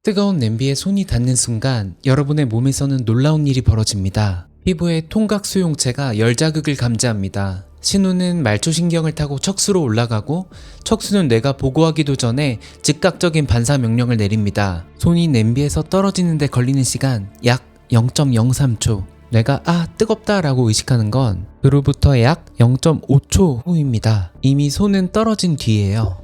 뜨거운 냄비에 손이 닿는 순간 여러분의 몸에서는 놀라운 일이 벌어집니다. 피부의 통각 수용체가 열 자극을 감지합니다. 신호는 말초신경을 타고 척수로 올라가고 척수는 뇌가 보고하기도 전에 즉각적인 반사 명령을 내립니다. 손이 냄비에서 떨어지는 데 걸리는 시간 약 0.03초. 뇌가 뜨겁다 라고 의식하는 건 그로부터 약 0.5초 후입니다. 이미 손은 떨어진 뒤에요.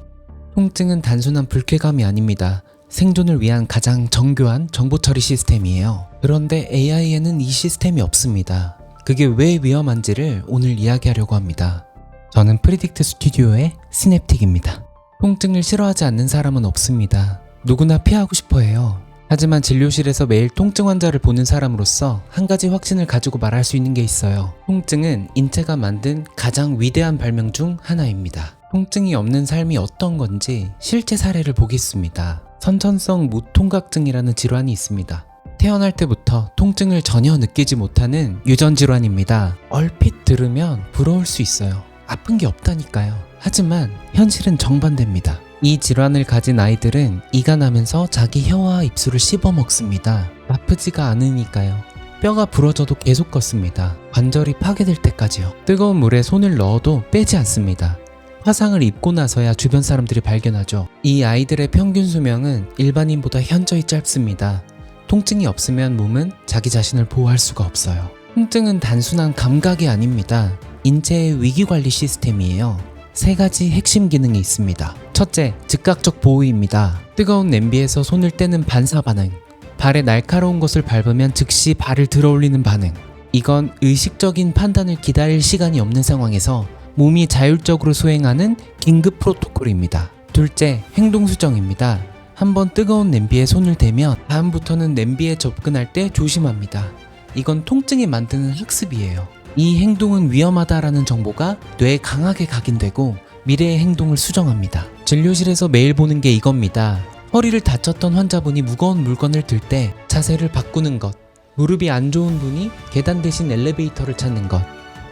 통증은 단순한 불쾌감이 아닙니다. 생존을 위한 가장 정교한 정보 처리 시스템이에요. 그런데 AI에는 이 시스템이 없습니다. 그게 왜 위험한지를 오늘 이야기하려고 합니다. 저는 프리딕트 스튜디오의 시냅틱입니다. 통증을 싫어하지 않는 사람은 없습니다. 누구나 피하고 싶어 해요. 하지만 진료실에서 매일 통증 환자를 보는 사람으로서 한 가지 확신을 가지고 말할 수 있는 게 있어요. 통증은 인체가 만든 가장 위대한 발명 중 하나입니다. 통증이 없는 삶이 어떤 건지 실제 사례를 보겠습니다. 선천성 무통각증이라는 질환이 있습니다. 태어날 때부터 통증을 전혀 느끼지 못하는 유전 질환입니다. 얼핏 들으면 부러울 수 있어요. 아픈 게 없다니까요. 하지만 현실은 정반대입니다. 이 질환을 가진 아이들은 이가 나면서 자기 혀와 입술을 씹어 먹습니다. 아프지가 않으니까요. 뼈가 부러져도 계속 걷습니다. 관절이 파괴될 때까지요. 뜨거운 물에 손을 넣어도 빼지 않습니다. 화상을 입고 나서야 주변 사람들이 발견하죠. 이 아이들의 평균 수명은 일반인보다 현저히 짧습니다. 통증이 없으면 몸은 자기 자신을 보호할 수가 없어요. 통증은 단순한 감각이 아닙니다. 인체의 위기관리 시스템이에요. 세 가지 핵심 기능이 있습니다. 첫째, 즉각적 보호입니다. 뜨거운 냄비에서 손을 떼는 반사 반응. 발에 날카로운 것을 밟으면 즉시 발을 들어 올리는 반응. 이건 의식적인 판단을 기다릴 시간이 없는 상황에서 몸이 자율적으로 수행하는 긴급 프로토콜입니다. 둘째, 행동 수정입니다. 한번 뜨거운 냄비에 손을 대면 다음부터는 냄비에 접근할 때 조심합니다. 이건 통증이 만드는 학습이에요. 이 행동은 위험하다라는 정보가 뇌에 강하게 각인되고 미래의 행동을 수정합니다. 진료실에서 매일 보는 게 이겁니다. 허리를 다쳤던 환자분이 무거운 물건을 들 때 자세를 바꾸는 것, 무릎이 안 좋은 분이 계단 대신 엘리베이터를 찾는 것,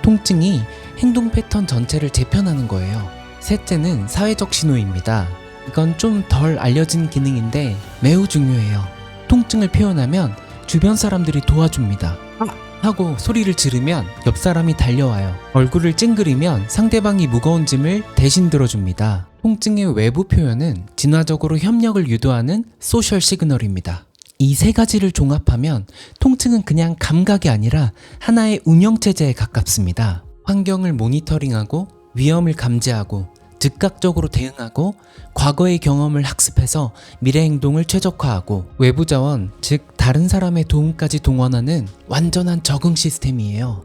통증이 행동 패턴 전체를 재편하는 거예요. 셋째는 사회적 신호입니다. 이건 좀 덜 알려진 기능인데 매우 중요해요. 통증을 표현하면 주변 사람들이 도와줍니다. 하고 소리를 지르면 옆 사람이 달려와요. 얼굴을 찡그리면 상대방이 무거운 짐을 대신 들어줍니다. 통증의 외부 표현은 진화적으로 협력을 유도하는 소셜 시그널입니다. 이 세 가지를 종합하면 통증은 그냥 감각이 아니라 하나의 운영체제에 가깝습니다. 환경을 모니터링하고 위험을 감지하고 즉각적으로 대응하고 과거의 경험을 학습해서 미래 행동을 최적화하고 외부 자원, 즉 다른 사람의 도움까지 동원하는 완전한 적응 시스템이에요.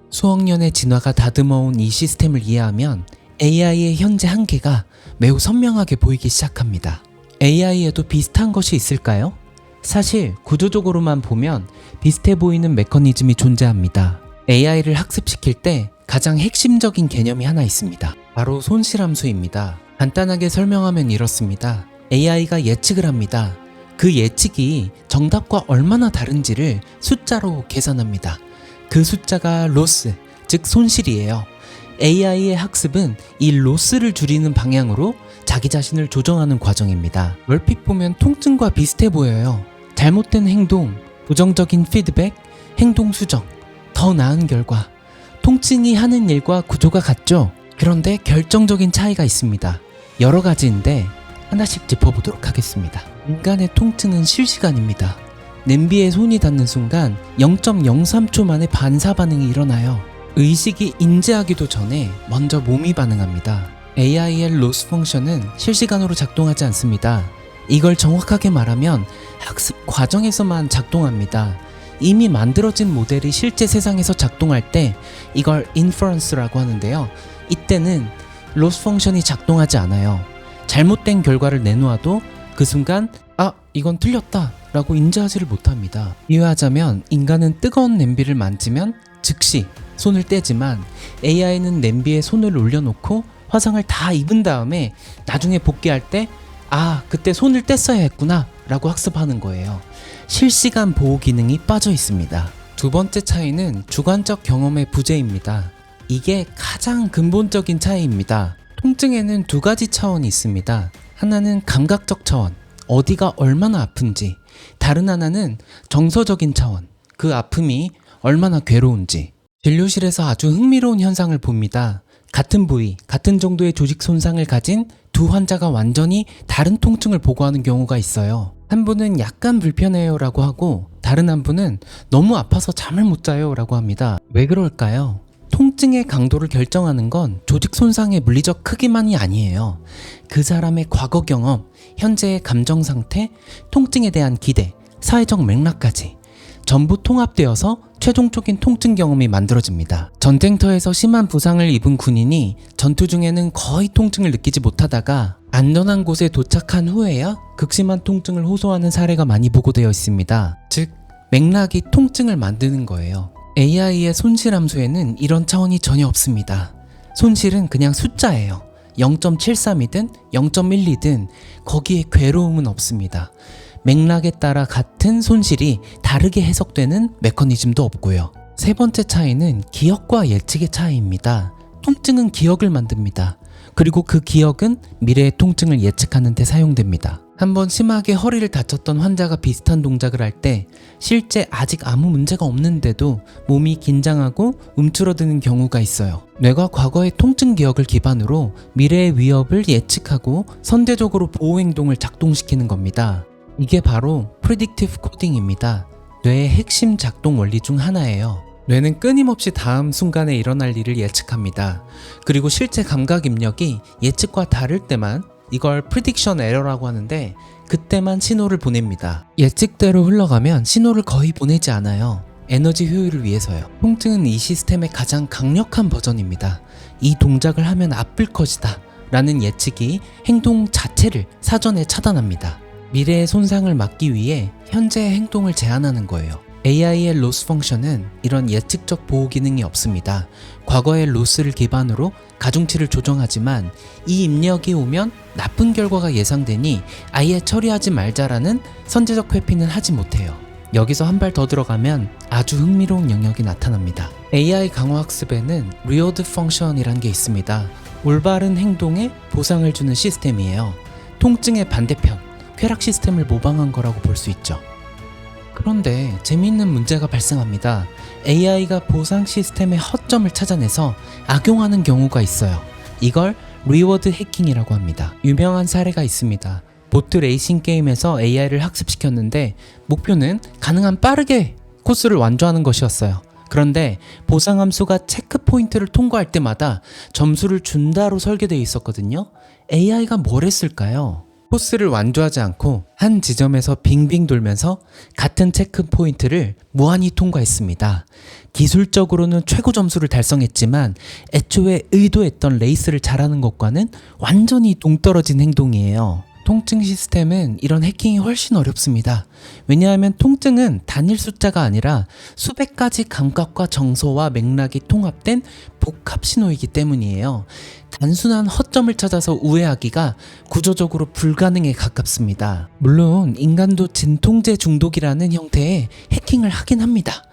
수억 년의 진화가 다듬어온 이 시스템을 이해하면 AI의 현재 한계가 매우 선명하게 보이기 시작합니다. AI에도 비슷한 것이 있을까요? 사실 구조적으로만 보면 비슷해 보이는 메커니즘이 존재합니다. AI를 학습시킬 때 가장 핵심적인 개념이 하나 있습니다. 바로 손실함수입니다. 간단하게 설명하면 이렇습니다. AI가 예측을 합니다. 그 예측이 정답과 얼마나 다른지를 숫자로 계산합니다. 그 숫자가 로스, 즉 손실이에요. AI의 학습은 이 로스를 줄이는 방향으로 자기 자신을 조정하는 과정입니다. 얼핏 보면 통증과 비슷해 보여요. 잘못된 행동, 부정적인 피드백, 행동 수정, 더 나은 결과. 통증이 하는 일과 구조가 같죠? 그런데 결정적인 차이가 있습니다. 여러 가지인데 하나씩 짚어보도록 하겠습니다. 인간의 통증은 실시간입니다. 냄비에 손이 닿는 순간 0.03초 만에 반사 반응이 일어나요. 의식이 인지하기도 전에 먼저 몸이 반응합니다. AI의 로스 펑션은 실시간으로 작동하지 않습니다. 이걸 정확하게 말하면 학습 과정에서만 작동합니다. 이미 만들어진 모델이 실제 세상에서 작동할 때 이걸 인퍼런스라고 하는데요. 이때는 로스 펑션이 작동하지 않아요. 잘못된 결과를 내놓아도 그 순간 이건 틀렸다 라고 인지하지를 못합니다. 이해하자면 인간은 뜨거운 냄비를 만지면 즉시 손을 떼지만 AI는 냄비에 손을 올려놓고 화상을 다 입은 다음에 나중에 복귀할 때 그때 손을 뗐어야 했구나 라고 학습하는 거예요. 실시간 보호 기능이 빠져 있습니다. 두 번째 차이는 주관적 경험의 부재입니다. 이게 가장 근본적인 차이입니다. 통증에는 두 가지 차원이 있습니다. 하나는 감각적 차원, 어디가 얼마나 아픈지, 다른 하나는 정서적인 차원, 그 아픔이 얼마나 괴로운지. 진료실에서 아주 흥미로운 현상을 봅니다. 같은 부위, 같은 정도의 조직 손상을 가진 두 환자가 완전히 다른 통증을 보고하는 경우가 있어요. 한 분은 약간 불편해요 라고 하고 다른 한 분은 너무 아파서 잠을 못 자요 라고 합니다. 왜 그럴까요? 통증의 강도를 결정하는 건 조직 손상의 물리적 크기만이 아니에요. 그 사람의 과거 경험, 현재의 감정 상태, 통증에 대한 기대, 사회적 맥락까지 전부 통합되어서 최종적인 통증 경험이 만들어집니다. 전쟁터에서 심한 부상을 입은 군인이 전투 중에는 거의 통증을 느끼지 못하다가 안전한 곳에 도착한 후에야 극심한 통증을 호소하는 사례가 많이 보고되어 있습니다. 즉, 맥락이 통증을 만드는 거예요. AI의 손실 함수에는 이런 차원이 전혀 없습니다. 손실은 그냥 숫자예요. 0.73이든 0.12든 거기에 괴로움은 없습니다. 맥락에 따라 같은 손실이 다르게 해석되는 메커니즘도 없고요. 세 번째 차이는 기억과 예측의 차이입니다. 통증은 기억을 만듭니다. 그리고 그 기억은 미래의 통증을 예측하는 데 사용됩니다. 한번 심하게 허리를 다쳤던 환자가 비슷한 동작을 할 때 실제 아직 아무 문제가 없는데도 몸이 긴장하고 움츠러드는 경우가 있어요. 뇌가 과거의 통증 기억을 기반으로 미래의 위협을 예측하고 선제적으로 보호 행동을 작동시키는 겁니다. 이게 바로 Predictive Coding입니다. 뇌의 핵심 작동 원리 중 하나예요. 뇌는 끊임없이 다음 순간에 일어날 일을 예측합니다. 그리고 실제 감각 입력이 예측과 다를 때만 이걸 Prediction Error라고 하는데 그때만 신호를 보냅니다. 예측대로 흘러가면 신호를 거의 보내지 않아요. 에너지 효율을 위해서요. 통증은 이 시스템의 가장 강력한 버전입니다. 이 동작을 하면 아플 것이다 라는 예측이 행동 자체를 사전에 차단합니다. 미래의 손상을 막기 위해 현재의 행동을 제한하는 거예요. AI의 로스 펑션은 이런 예측적 보호 기능이 없습니다. 과거의 로스를 기반으로 가중치를 조정하지만 이 입력이 오면 나쁜 결과가 예상되니 아예 처리하지 말자라는 선제적 회피는 하지 못해요. 여기서 한 발 더 들어가면 아주 흥미로운 영역이 나타납니다. AI 강화 학습에는 Reward Function이란 게 있습니다. 올바른 행동에 보상을 주는 시스템이에요. 통증의 반대편, 쾌락 시스템을 모방한 거라고 볼 수 있죠. 그런데 재미있는 문제가 발생합니다. AI가 보상 시스템의 허점을 찾아내서 악용하는 경우가 있어요. 이걸 리워드 해킹이라고 합니다. 유명한 사례가 있습니다. 보트 레이싱 게임에서 AI를 학습시켰는데 목표는 가능한 빠르게 코스를 완주하는 것이었어요. 그런데 보상 함수가 체크 포인트를 통과할 때마다 점수를 준다로 설계되어 있었거든요. AI가 뭘 했을까요? 코스를 완주하지 않고 한 지점에서 빙빙 돌면서 같은 체크 포인트를 무한히 통과했습니다. 기술적으로는 최고 점수를 달성했지만 애초에 의도했던 레이스를 잘하는 것과는 완전히 동떨어진 행동이에요. 통증 시스템은 이런 해킹이 훨씬 어렵습니다. 왜냐하면 통증은 단일 숫자가 아니라 수백 가지 감각과 정서와 맥락이 통합된 복합 신호이기 때문이에요. 단순한 허점을 찾아서 우회하기가 구조적으로 불가능에 가깝습니다. 물론 인간도 진통제 중독이라는 형태의 해킹을 하긴 합니다.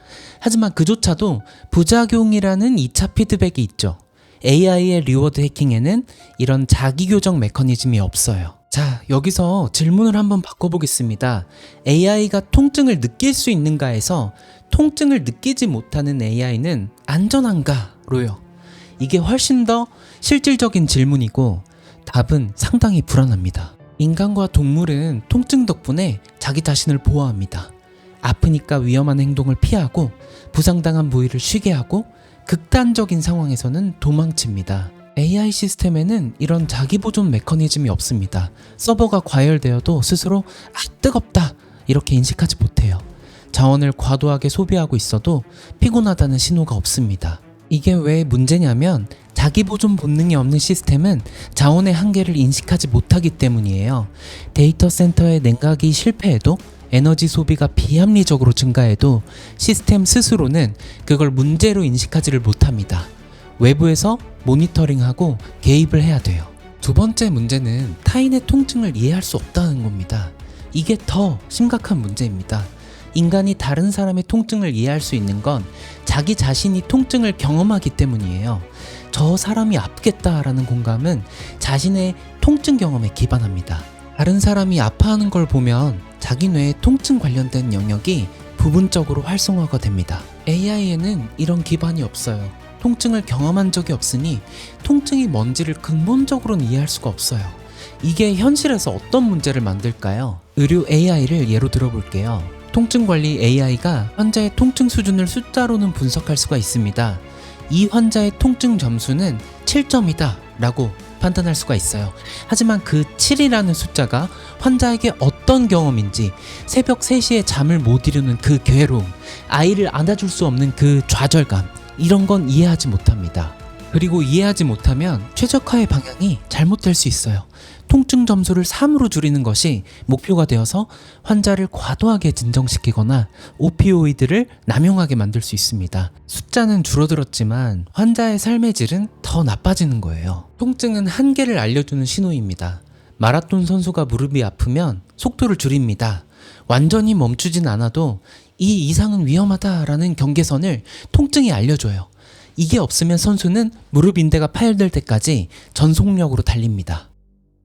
하지만 그조차도 부작용이라는 2차 피드백이 있죠. AI의 리워드 해킹에는 이런 자기교정 메커니즘이 없어요. 자, 여기서 질문을 한번 바꿔보겠습니다. AI가 통증을 느낄 수 있는가에서 통증을 느끼지 못하는 AI는 안전한가로요. 이게 훨씬 더 실질적인 질문이고 답은 상당히 불안합니다. 인간과 동물은 통증 덕분에 자기 자신을 보호합니다. 아프니까 위험한 행동을 피하고 부상당한 부위를 쉬게 하고 극단적인 상황에서는 도망칩니다. AI 시스템에는 이런 자기보존 메커니즘이 없습니다. 서버가 과열되어도 스스로 뜨겁다 이렇게 인식하지 못해요. 자원을 과도하게 소비하고 있어도 피곤하다는 신호가 없습니다. 이게 왜 문제냐면 자기보존 본능이 없는 시스템은 자원의 한계를 인식하지 못하기 때문이에요. 데이터 센터의 냉각이 실패해도 에너지 소비가 비합리적으로 증가해도 시스템 스스로는 그걸 문제로 인식하지를 못합니다. 외부에서 모니터링하고 개입을 해야 돼요. 두 번째 문제는 타인의 통증을 이해할 수 없다는 겁니다. 이게 더 심각한 문제입니다. 인간이 다른 사람의 통증을 이해할 수 있는 건 자기 자신이 통증을 경험하기 때문이에요. 저 사람이 아프겠다라는 공감은 자신의 통증 경험에 기반합니다. 다른 사람이 아파하는 걸 보면 자기 뇌의 통증 관련된 영역이 부분적으로 활성화가 됩니다. AI에는 이런 기반이 없어요. 통증을 경험한 적이 없으니 통증이 뭔지를 근본적으로는 이해할 수가 없어요. 이게 현실에서 어떤 문제를 만들까요? 의료 AI를 예로 들어볼게요. 통증 관리 AI가 환자의 통증 수준을 숫자로는 분석할 수가 있습니다. 이 환자의 통증 점수는 7점이다 라고 판단할 수가 있어요. 하지만 그 7이라는 숫자가 환자에게 어떤 경험인지, 새벽 3시에 잠을 못 이루는 그 괴로움, 아이를 안아줄 수 없는 그 좌절감, 이런 건 이해하지 못합니다. 그리고 이해하지 못하면 최적화의 방향이 잘못될 수 있어요. 통증 점수를 3으로 줄이는 것이 목표가 되어서 환자를 과도하게 진정시키거나 오피오이드를 남용하게 만들 수 있습니다. 숫자는 줄어들었지만 환자의 삶의 질은 더 나빠지는 거예요. 통증은 한계를 알려주는 신호입니다. 마라톤 선수가 무릎이 아프면 속도를 줄입니다. 완전히 멈추진 않아도 이 이상은 위험하다라는 경계선을 통증이 알려줘요. 이게 없으면 선수는 무릎 인대가 파열될 때까지 전속력으로 달립니다.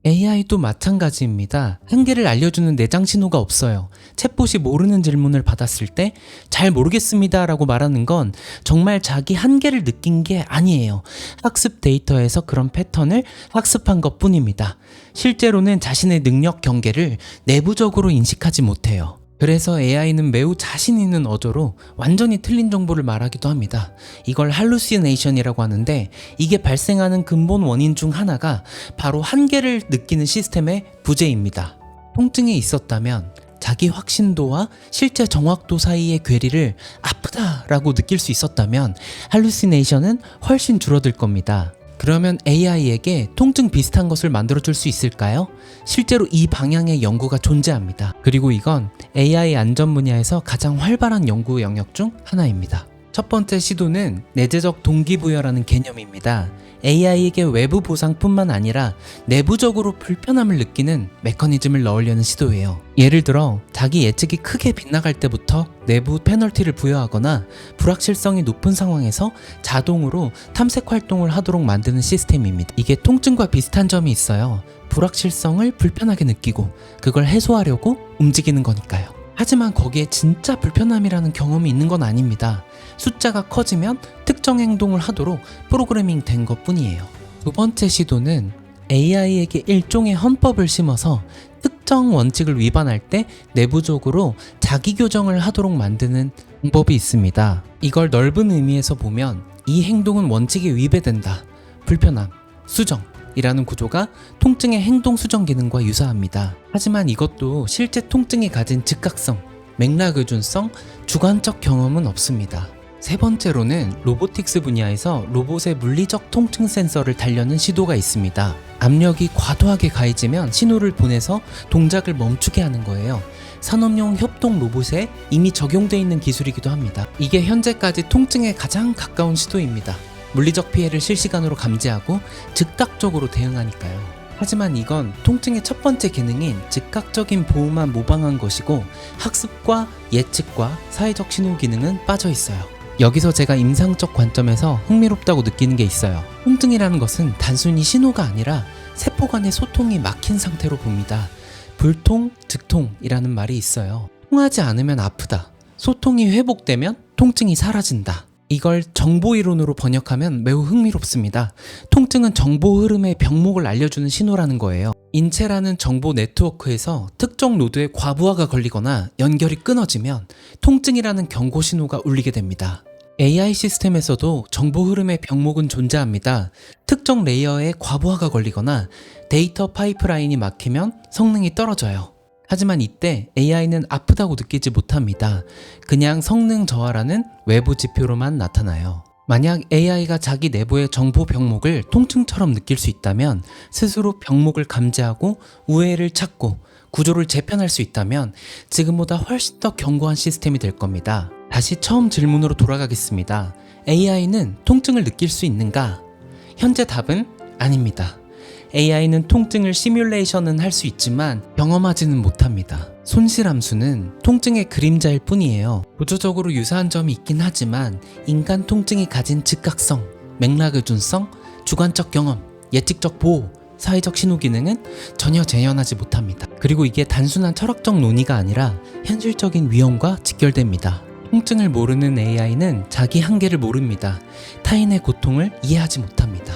AI도 마찬가지입니다. 한계를 알려주는 내장 신호가 없어요. 챗봇이 모르는 질문을 받았을 때 잘 모르겠습니다 라고 말하는 건 정말 자기 한계를 느낀 게 아니에요. 학습 데이터에서 그런 패턴을 학습한 것 뿐입니다. 실제로는 자신의 능력 경계를 내부적으로 인식하지 못해요. 그래서 AI는 매우 자신 있는 어조로 완전히 틀린 정보를 말하기도 합니다. 이걸 할루시네이션이라고 하는데, 이게 발생하는 근본 원인 중 하나가 바로 한계를 느끼는 시스템의 부재입니다. 통증이 있었다면 자기 확신도와 실제 정확도 사이의 괴리를 아프다라고 느낄 수 있었다면 할루시네이션은 훨씬 줄어들 겁니다. 그러면 AI에게 통증 비슷한 것을 만들어줄 수 있을까요? 실제로 이 방향의 연구가 존재합니다. 그리고 이건 AI 안전 분야에서 가장 활발한 연구 영역 중 하나입니다. 첫 번째 시도는 내재적 동기부여라는 개념입니다. AI에게 외부 보상뿐만 아니라 내부적으로 불편함을 느끼는 메커니즘을 넣으려는 시도예요. 예를 들어 자기 예측이 크게 빗나갈 때부터 내부 페널티를 부여하거나 불확실성이 높은 상황에서 자동으로 탐색 활동을 하도록 만드는 시스템입니다. 이게 통증과 비슷한 점이 있어요. 불확실성을 불편하게 느끼고 그걸 해소하려고 움직이는 거니까요. 하지만 거기에 진짜 불편함이라는 경험이 있는 건 아닙니다. 숫자가 커지면 특정 행동을 하도록 프로그래밍 된 것 뿐이에요. 두 번째 시도는 AI에게 일종의 헌법을 심어서 특정 원칙을 위반할 때 내부적으로 자기 교정을 하도록 만드는 방법이 있습니다. 이걸 넓은 의미에서 보면 이 행동은 원칙에 위배된다, 불편함, 수정 이라는 구조가 통증의 행동 수정 기능과 유사합니다. 하지만 이것도 실제 통증이 가진 즉각성, 맥락 의존성, 주관적 경험은 없습니다. 세 번째로는 로보틱스 분야에서 로봇의 물리적 통증 센서를 달려는 시도가 있습니다. 압력이 과도하게 가해지면 신호를 보내서 동작을 멈추게 하는 거예요. 산업용 협동 로봇에 이미 적용되어 있는 기술이기도 합니다. 이게 현재까지 통증에 가장 가까운 시도입니다. 물리적 피해를 실시간으로 감지하고 즉각적으로 대응하니까요. 하지만 이건 통증의 첫 번째 기능인 즉각적인 보호만 모방한 것이고 학습과 예측과 사회적 신호 기능은 빠져 있어요. 여기서 제가 임상적 관점에서 흥미롭다고 느끼는 게 있어요. 통증이라는 것은 단순히 신호가 아니라 세포 간의 소통이 막힌 상태로 봅니다. 불통, 즉통이라는 말이 있어요. 통하지 않으면 아프다. 소통이 회복되면 통증이 사라진다. 이걸 정보이론으로 번역하면 매우 흥미롭습니다. 통증은 정보 흐름의 병목을 알려주는 신호라는 거예요. 인체라는 정보 네트워크에서 특정 노드에 과부하가 걸리거나 연결이 끊어지면 통증이라는 경고 신호가 울리게 됩니다. AI 시스템에서도 정보 흐름의 병목은 존재합니다. 특정 레이어에 과부하가 걸리거나 데이터 파이프라인이 막히면 성능이 떨어져요. 하지만 이때 AI는 아프다고 느끼지 못합니다. 그냥 성능 저하라는 외부 지표로만 나타나요. 만약 AI가 자기 내부의 정보 병목을 통증처럼 느낄 수 있다면 스스로 병목을 감지하고 우회를 찾고 구조를 재편할 수 있다면 지금보다 훨씬 더 견고한 시스템이 될 겁니다. 다시 처음 질문으로 돌아가겠습니다. AI는 통증을 느낄 수 있는가? 현재 답은 아닙니다. AI는 통증을 시뮬레이션은 할 수 있지만 경험하지는 못합니다. 손실함수는 통증의 그림자일 뿐이에요. 구조적으로 유사한 점이 있긴 하지만 인간 통증이 가진 즉각성, 맥락 의존성, 주관적 경험, 예측적 보호 사회적 신호 기능은 전혀 재현하지 못합니다. 그리고 이게 단순한 철학적 논의가 아니라 현실적인 위험과 직결됩니다. 통증을 모르는 AI는 자기 한계를 모릅니다. 타인의 고통을 이해하지 못합니다.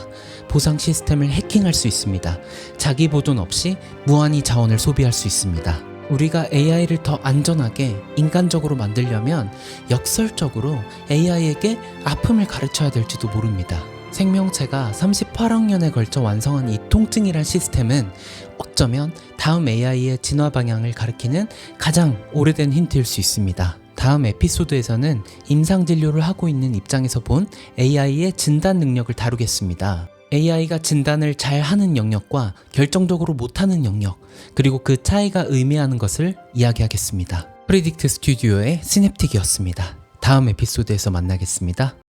보상 시스템을 해킹할 수 있습니다. 자기 보존 없이 무한히 자원을 소비할 수 있습니다. 우리가 AI를 더 안전하게 인간적으로 만들려면 역설적으로 AI에게 아픔을 가르쳐야 될지도 모릅니다. 생명체가 38억 년에 걸쳐 완성한 이 통증이란 시스템은 어쩌면 다음 AI의 진화 방향을 가리키는 가장 오래된 힌트일 수 있습니다. 다음 에피소드에서는 임상진료를 하고 있는 입장에서 본 AI의 진단 능력을 다루겠습니다. AI가 진단을 잘 하는 영역과 결정적으로 못하는 영역, 그리고 그 차이가 의미하는 것을 이야기하겠습니다. 프리딕트 스튜디오의 시냅틱이었습니다. 다음 에피소드에서 만나겠습니다.